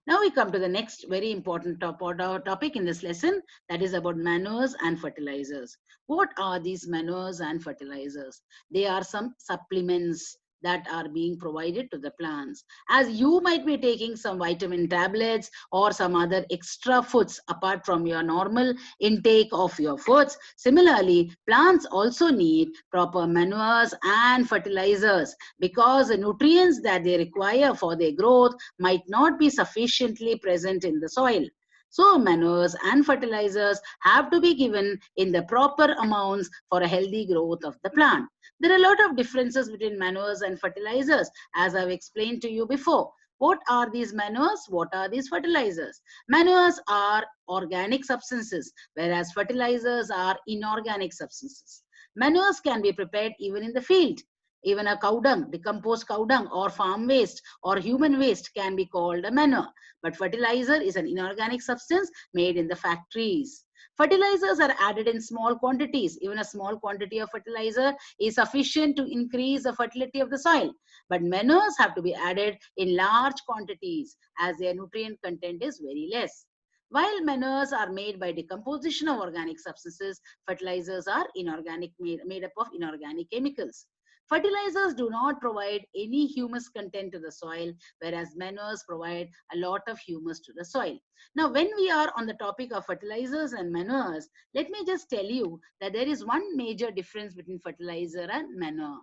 Now we come to the next very important topic in this lesson, that is about manures and fertilizers. What are these manures and fertilizers? They are some supplements that are being provided to the plants. As you might be taking some vitamin tablets or some other extra foods apart from your normal intake of your foods, similarly, plants also need proper manures and fertilizers because the nutrients that they require for their growth might not be sufficiently present in the soil. So manures and fertilizers have to be given in the proper amounts for a healthy growth of the plant. There are a lot of differences between manures and fertilizers, as I've explained to you before. What are these manures? What are these fertilizers? Manures are organic substances, whereas fertilizers are inorganic substances. Manures can be prepared even in the field. Even a cow dung, decomposed cow dung, or farm waste or human waste can be called a manure. But fertilizer is an inorganic substance made in the factories. Fertilizers are added in small quantities. Even a small quantity of fertilizer is sufficient to increase the fertility of the soil. But manures have to be added in large quantities as their nutrient content is very less. While manures are made by decomposition of organic substances, fertilizers are inorganic, made up of inorganic chemicals. Fertilizers do not provide any humus content to the soil, whereas manures provide a lot of humus to the soil. Now, when we are on the topic of fertilizers and manures, let me just tell you that there is one major difference between fertilizer and manure.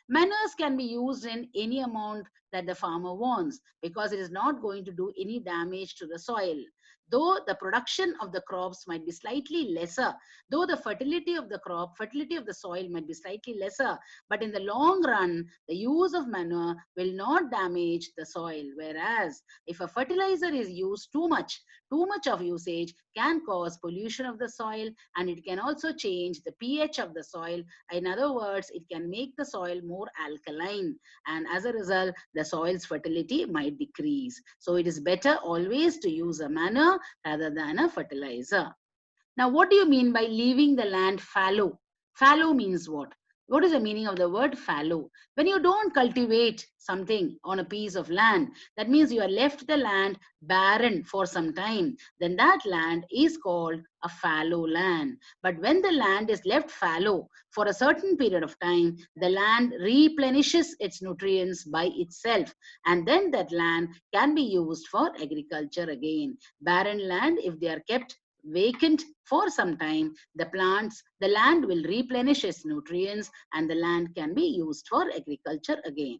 Manures can be used in any amount that the farmer wants because it is not going to do any damage to the soil. Though the production of the crops might be slightly lesser, though the fertility of the soil might be slightly lesser, but in the long run, the use of manure will not damage the soil. Whereas if a fertilizer is used too much of usage can cause pollution of the soil, and it can also change the pH of the soil. In other words, it can make the soil more alkaline, and as a result, the soil's fertility might decrease. So it is better always to use a manure rather than a fertilizer. Now, what do you mean by leaving the land fallow? Fallow means what? What is the meaning of the word fallow? When you don't cultivate something on a piece of land, that means you have left the land barren for some time, then that land is called a fallow land. But when the land is left fallow for a certain period of time, the land replenishes its nutrients by itself, and then that land can be used for agriculture again. Barren land, if they are kept vacant for some time, the land will replenish its nutrients and the land can be used for agriculture again.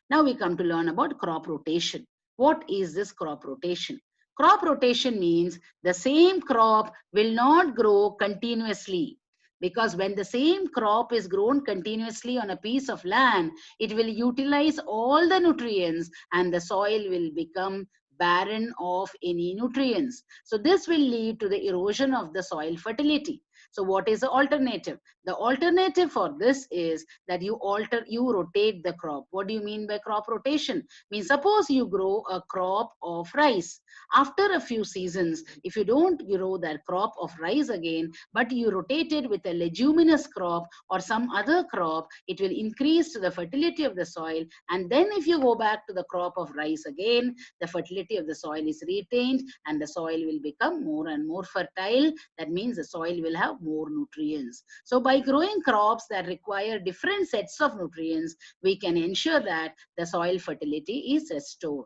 Now we come to learn about crop rotation. What is this crop rotation? Crop rotation means the same crop will not grow continuously, because when the same crop is grown continuously on a piece of land, it will utilize all the nutrients and the soil will become barren of any nutrients. So this will lead to the erosion of the soil fertility. So what is the alternative? The alternative for this is that you rotate the crop. What do you mean by crop rotation? Means suppose you grow a crop of rice. After a few seasons, if you don't grow that crop of rice again, but you rotate it with a leguminous crop or some other crop, it will increase the fertility of the soil. And then if you go back to the crop of rice again, the fertility of the soil is retained and the soil will become more and more fertile. That means the soil will have more nutrients. So by growing crops that require different sets of nutrients, we can ensure that the soil fertility is restored.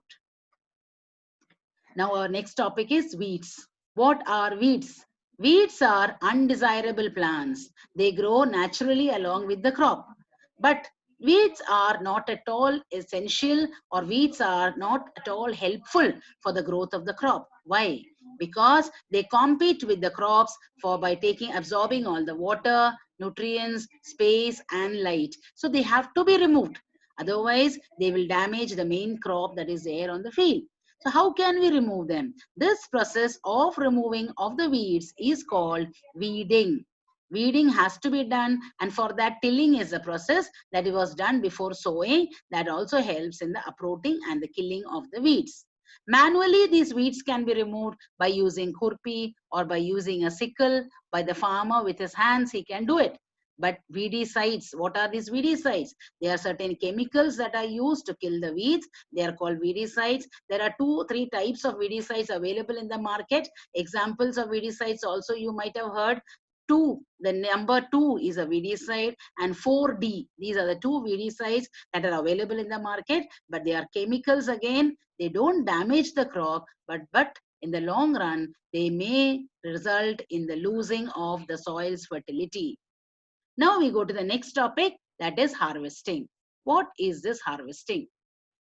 Now our next topic is weeds. What are weeds? Weeds are undesirable plants. They grow naturally along with the crop. But weeds are not at all essential, or weeds are not at all helpful for the growth of the crop. Why? Because they compete with the crops for by absorbing all the water, nutrients, space and light. So they have to be removed. Otherwise, they will damage the main crop that is there on the field. So how can we remove them? This process of removing of the weeds is called weeding. Weeding has to be done, and for that tilling is a process that was done before sowing that also helps in the uprooting and the killing of the weeds. Manually, these weeds can be removed by using khurpi or by using a sickle. By the farmer with his hands, he can do it. But weedicides, what are these weedicides? There are certain chemicals that are used to kill the weeds. They are called weedicides. There are 2-3 types of weedicides available in the market. Examples of weedicides also you might have heard. 2, the number 2 is a weedicide, and 4D. These are the 2 weedicides that are available in the market, but they are chemicals again. They don't damage the crop, but in the long run, they may result in the losing of the soil's fertility. Now we go to the next topic, that is harvesting. What is this harvesting?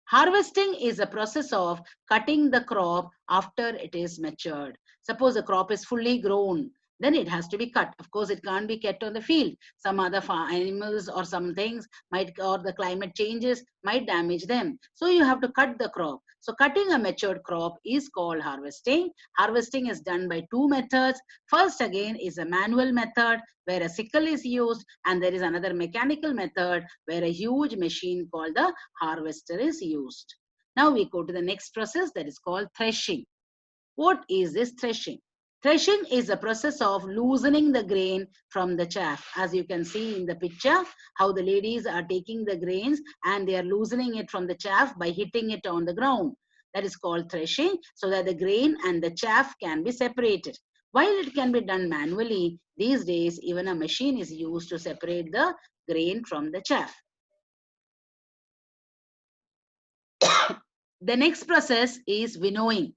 Harvesting is a process of cutting the crop after it is matured. Suppose the crop is fully grown, then it has to be cut. Of course, it can't be kept on the field. Some other animals or some things might, or the climate changes might damage them. So you have to cut the crop. So cutting a matured crop is called harvesting. Harvesting is done by 2 methods. First again is a manual method where a sickle is used, and there is another mechanical method where a huge machine called the harvester is used. Now we go to the next process, that is called threshing. What is this threshing? Threshing is a process of loosening the grain from the chaff. As you can see in the picture, how the ladies are taking the grains and they are loosening it from the chaff by hitting it on the ground. That is called threshing, so that the grain and the chaff can be separated. While it can be done manually, these days even a machine is used to separate the grain from the chaff. The next process is winnowing.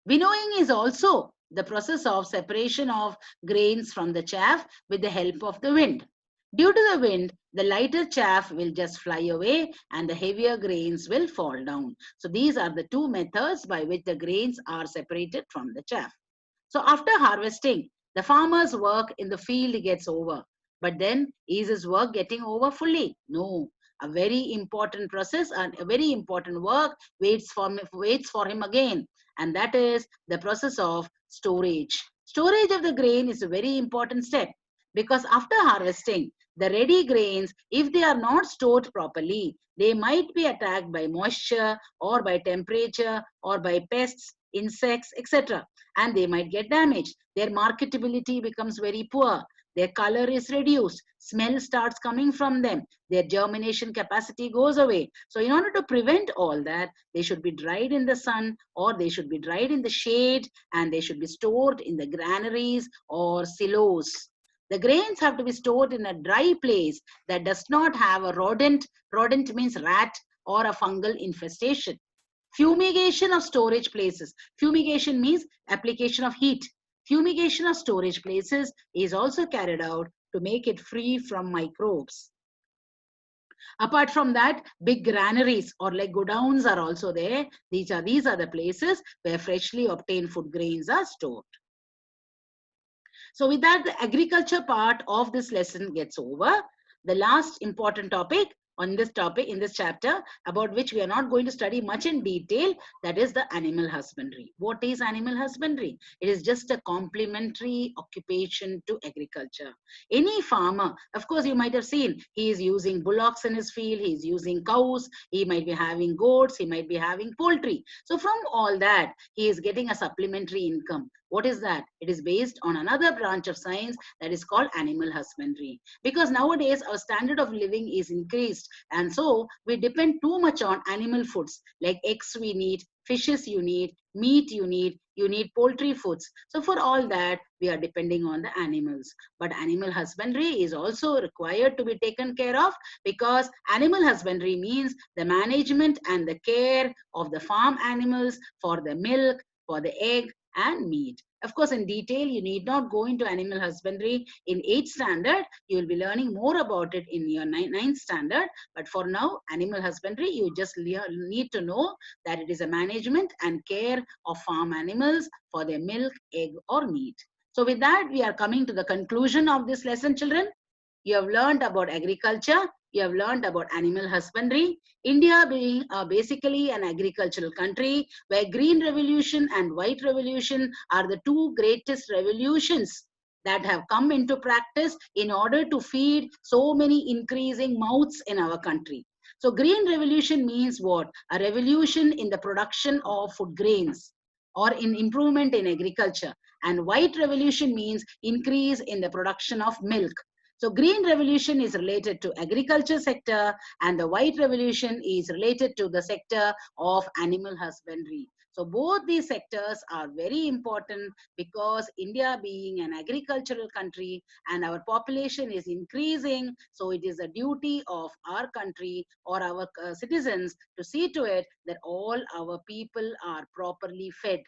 Winnowing is also the process of separation of grains from the chaff with the help of the wind. Due to the wind, the lighter chaff will just fly away and the heavier grains will fall down. So these are the 2 methods by which the grains are separated from the chaff. So after harvesting, the farmer's work in the field gets over. But then, is his work getting over fully? No. A very important process and a very important work waits for him again. And that is the process of storage. Storage of the grain is a very important step, because after harvesting, the ready grains, if they are not stored properly, they might be attacked by moisture or by temperature or by pests, insects, etc. And they might get damaged. Their marketability becomes very poor. Their color is reduced. Smell starts coming from them. Their germination capacity goes away. So in order to prevent all that, they should be dried in the sun, or they should be dried in the shade, and they should be stored in the granaries or silos. The grains have to be stored in a dry place that does not have a rodent. Rodent means rat, or a fungal infestation. Fumigation of storage places. Fumigation means application of heat. Fumigation of storage places is also carried out to make it free from microbes. Apart from that, big granaries or like godowns are also there. These are the places where freshly obtained food grains are stored. So with that, the agriculture part of this lesson gets over. The last important topic in this chapter, about which we are not going to study much in detail, that is the animal husbandry. What is animal husbandry? It is just a complementary occupation to agriculture. Any farmer, of course, you might have seen, he is using bullocks in his field, he is using cows, he might be having goats, he might be having poultry. So from all that, he is getting a supplementary income. What is that? It is based on another branch of science that is called animal husbandry. Because nowadays our standard of living is increased, and so we depend too much on animal foods, like eggs we need, fishes you need, meat you need poultry foods. So for all that, we are depending on the animals. But animal husbandry is also required to be taken care of, because animal husbandry means the management and the care of the farm animals for the milk, for the egg and meat. Of course, in detail, you need not go into animal husbandry in 8th standard. You will be learning more about it in your 9th standard. But for now, animal husbandry, you just need to know that it is a management and care of farm animals for their milk, egg or meat. So with that, we are coming to the conclusion of this lesson, children. You have learned about agriculture. You have learned about animal husbandry. India being basically an agricultural country, where green revolution and white revolution are the 2 greatest revolutions that have come into practice in order to feed so many increasing mouths in our country. So green revolution means what? A revolution in the production of food grains or in improvement in agriculture. And white revolution means increase in the production of milk. So green revolution is related to agriculture sector, and the white revolution is related to the sector of animal husbandry. So both these sectors are very important because India being an agricultural country and our population is increasing, so it is a duty of our country or our citizens to see to it that all our people are properly fed.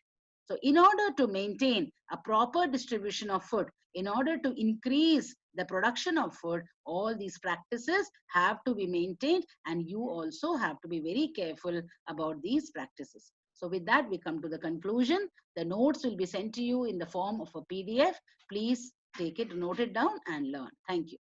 So in order to maintain a proper distribution of food, in order to increase the production of food, all these practices have to be maintained, and you also have to be very careful about these practices. So with that, we come to the conclusion. The notes will be sent to you in the form of a PDF. Please take it, note it down and learn. Thank you.